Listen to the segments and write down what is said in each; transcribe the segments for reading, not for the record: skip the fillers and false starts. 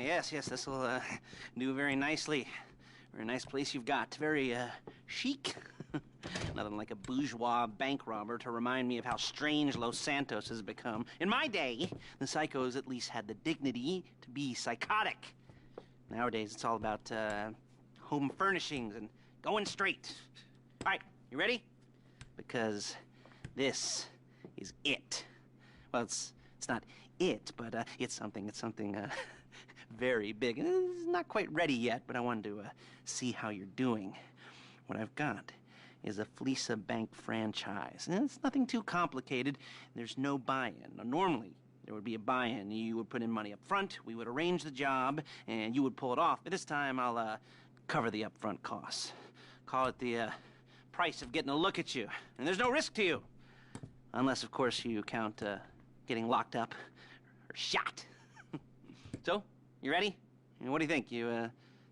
yes, this will do very nicely. Very nice place you've got. Very chic. Nothing like a bourgeois bank robber to remind me of how strange Los Santos has become. In my day, the psychos at least had the dignity to be psychotic. Nowadays, it's all about home furnishings and going straight. All right, you ready? Because this is it. Well, it's not it, but it's something very big. It's not quite ready yet, but I wanted to see how you're doing. What I've got is a Fleece Bank franchise. And it's nothing too complicated. There's no buy-in. Now, normally, there would be a buy-in. You would put in money up front, we would arrange the job, and you would pull it off. But this time, I'll cover the upfront costs. Call it the price of getting a look at you. And there's no risk to you. Unless, of course, you count getting locked up or shot. So, you ready? What do you think? You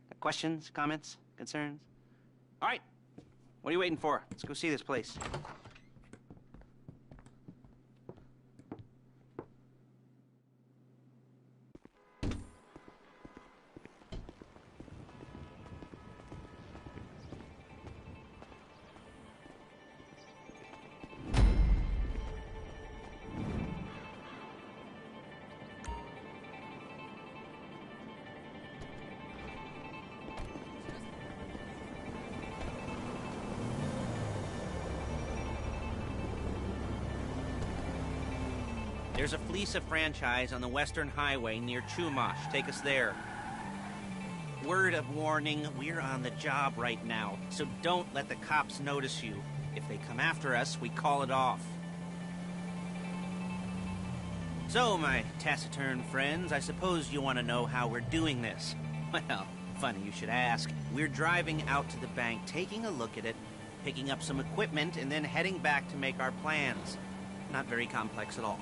got questions, comments, concerns? All right. What are you waiting for? Let's go see this place. There's a Fleece franchise on the Western Highway near Chumash. Take us there. Word of warning, we're on the job right now, so don't let the cops notice you. If they come after us, we call it off. So, my taciturn friends, I suppose you want to know how we're doing this. Well, funny you should ask. We're driving out to the bank, taking a look at it, picking up some equipment, and then heading back to make our plans. Not very complex at all.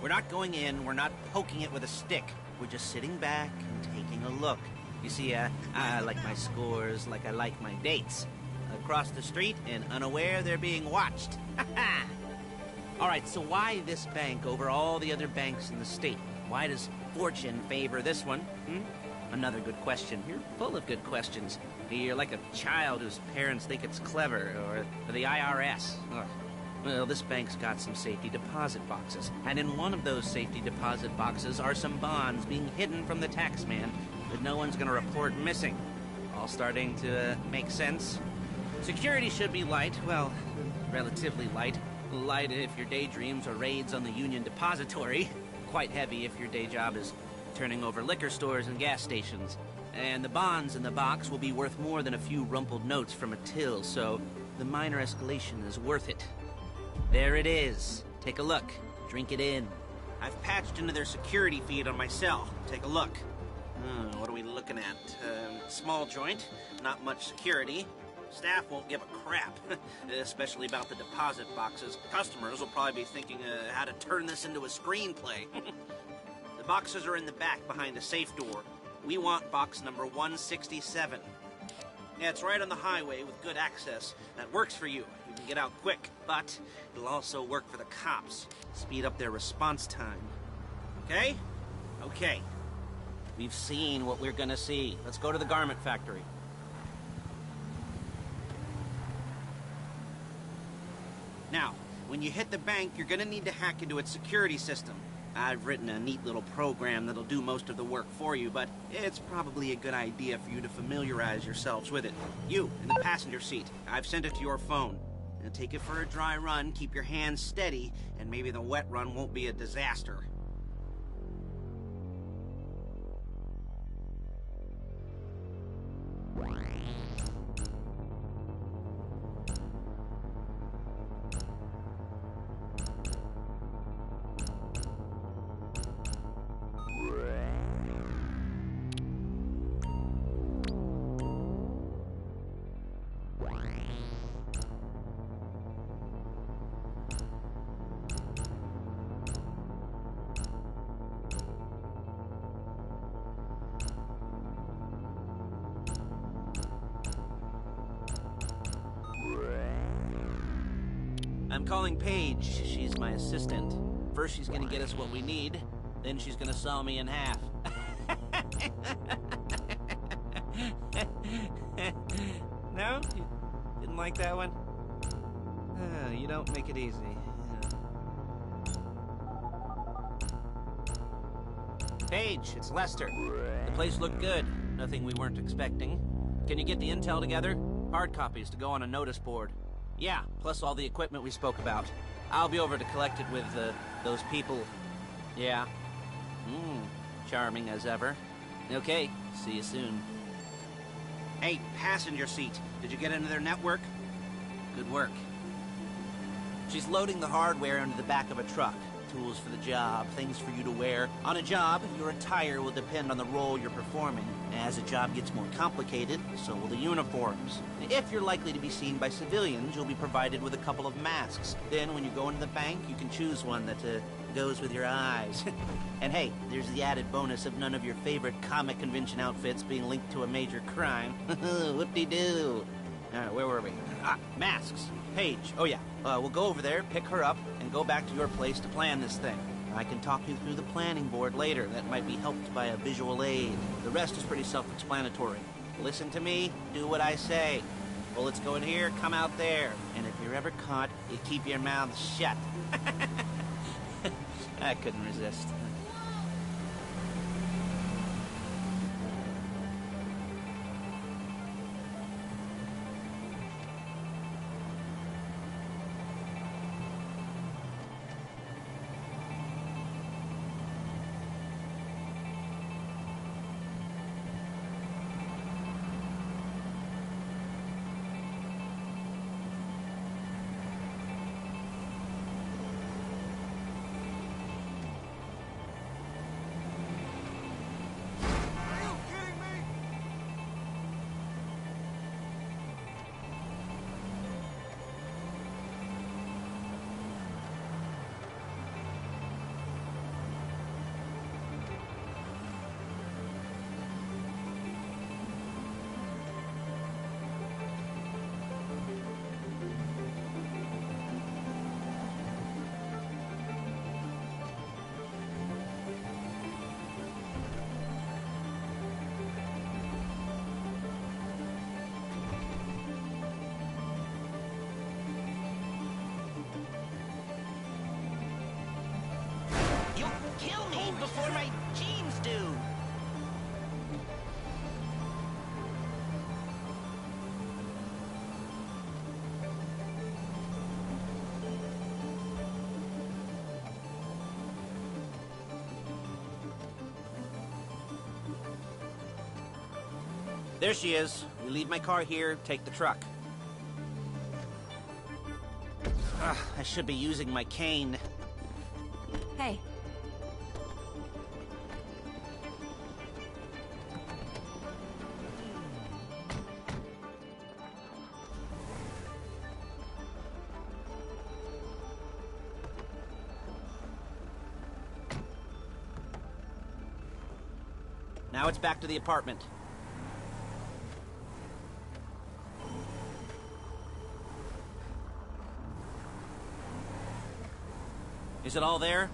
We're not going in, we're not poking it with a stick. We're just sitting back and taking a look. You see, I like my scores like I like my dates. Across the street and unaware they're being watched. All right, so why this bank over all the other banks in the state? Why does fortune favor this one? Another good question. You're full of good questions. You're like a child whose parents think it's clever, or the IRS. Ugh. Well, this bank's got some safety deposit boxes, and in one of those safety deposit boxes are some bonds being hidden from the tax man that no one's gonna report missing. All starting to make sense? Security should be light, well, relatively light. Light if your daydreams are raids on the Union Depository. Quite heavy if your day job is turning over liquor stores and gas stations. And the bonds in the box will be worth more than a few rumpled notes from a till, so the minor escalation is worth it. There it is. Take a look. Drink it in. I've patched into their security feed on my cell. Take a look. What are we looking at? Small joint, not much security. Staff won't give a crap, especially about the deposit boxes. Customers will probably be thinking how to turn this into a screenplay. The boxes are in the back behind a safe door. We want box number 167. Yeah, it's right on the highway with good access. That works for you. You can get out quick, but it'll also work for the cops. Speed up their response time. Okay? Okay. We've seen what we're gonna see. Let's go to the garment factory. Now, when you hit the bank, you're gonna need to hack into its security system. I've written a neat little program that'll do most of the work for you, but it's probably a good idea for you to familiarize yourselves with it. You, in the passenger seat, I've sent it to your phone. Now take it for a dry run, keep your hands steady, and maybe the wet run won't be a disaster. I'm calling Paige. She's my assistant. First she's gonna get us what we need, then she's gonna saw me in half. No? You didn't like that one? You don't make it easy. Paige, it's Lester. The place looked good. Nothing we weren't expecting. Can you get the intel together? Hard copies to go on a notice board. Yeah, plus all the equipment we spoke about. I'll be over to collect it with, those people. Yeah. Charming as ever. Okay, see you soon. Hey, passenger seat. Did you get into their network? Good work. She's loading the hardware into the back of a truck. Tools for the job, things for you to wear. On a job, your attire will depend on the role you're performing. As the job gets more complicated, so will the uniforms. If you're likely to be seen by civilians, you'll be provided with a couple of masks. Then when you go into the bank, you can choose one that goes with your eyes. And hey, there's the added bonus of none of your favorite comic convention outfits being linked to a major crime. Whoop-de-doo. Where were we? Masks. Paige. Oh yeah, we'll go over there, pick her up, and go back to your place to plan this thing. I can talk you through the planning board later. That might be helped by a visual aid. The rest is pretty self-explanatory. Listen to me, do what I say. Bullets go in here, come out there. And if you're ever caught, you keep your mouth shut. I couldn't resist. Kill me before my jeans do! There she is. We leave my car here, take the truck. I should be using my cane. Hey. Now it's back to the apartment. Is it all there?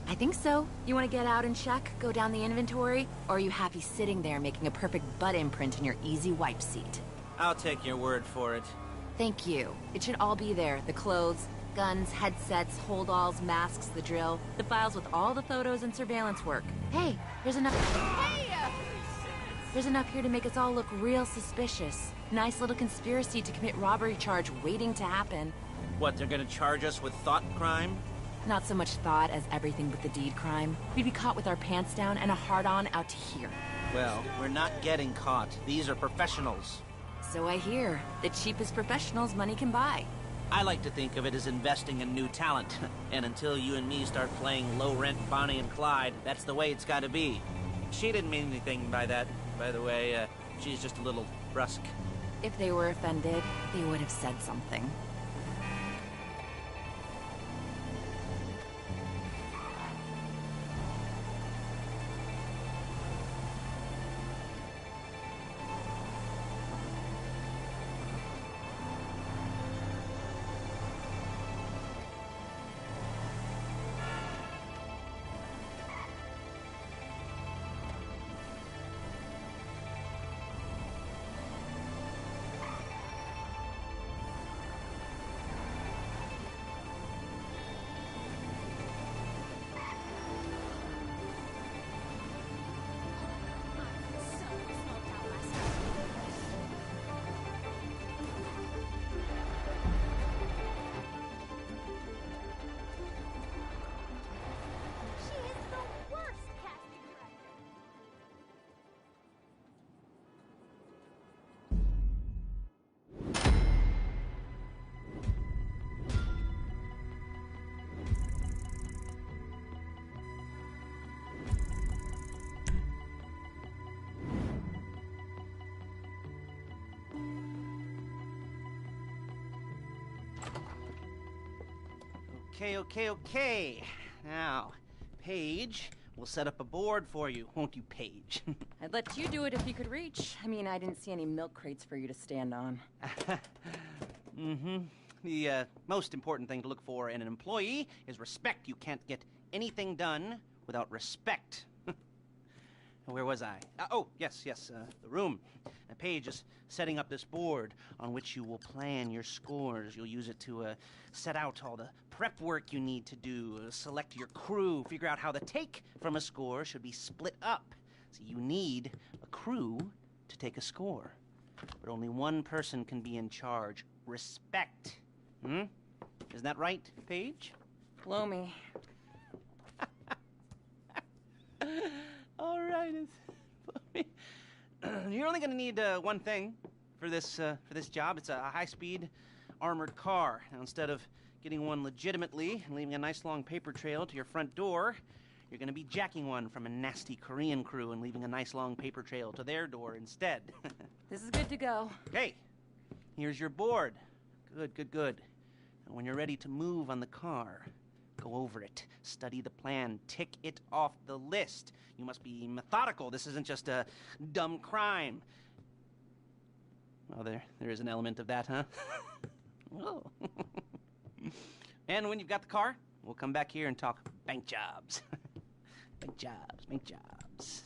I think so. You want to get out and check, go down the inventory? Or are you happy sitting there making a perfect butt imprint in your easy wipe seat? I'll take your word for it. Thank you. It should all be there. The clothes, guns, headsets, hold-alls, masks, the drill. The files with all the photos and surveillance work. Hey, there's enough... There's enough here to make us all look real suspicious. Nice little conspiracy to commit robbery charge waiting to happen. What, they're gonna charge us with thought crime? Not so much thought as everything but the deed crime. We'd be caught with our pants down and a hard-on out to here. Well, we're not getting caught. These are professionals. So I hear. The cheapest professionals money can buy. I like to think of it as investing in new talent. And until you and me start playing low-rent Bonnie and Clyde, that's the way it's gotta be. She didn't mean anything by that, by the way. She's just a little brusque. If they were offended, they would have said something. Okay. Now, Paige, we'll set up a board for you, won't you, Paige? I'd let you do it if you could reach. I mean, I didn't see any milk crates for you to stand on. The most important thing to look for in an employee is respect. You can't get anything done without respect. Where was I? Yes, the room. Paige is setting up this board on which you will plan your scores. You'll use it to set out all the prep work you need to do, select your crew, figure out how the take from a score should be split up. So you need a crew to take a score. But only one person can be in charge. Respect. Isn't that right, Paige? Blow me. All right. You're only going to need one thing for this job. It's a high-speed armored car. Now, instead of getting one legitimately and leaving a nice long paper trail to your front door, you're going to be jacking one from a nasty Korean crew and leaving a nice long paper trail to their door instead. This is good to go. Okay, here's your board. Good. And when you're ready to move on the car, go over it, study the plan, tick it off the list. You must be methodical. This isn't just a dumb crime. Well, there is an element of that, huh? Oh. And when you've got the car, we'll come back here and talk bank jobs. Bank jobs.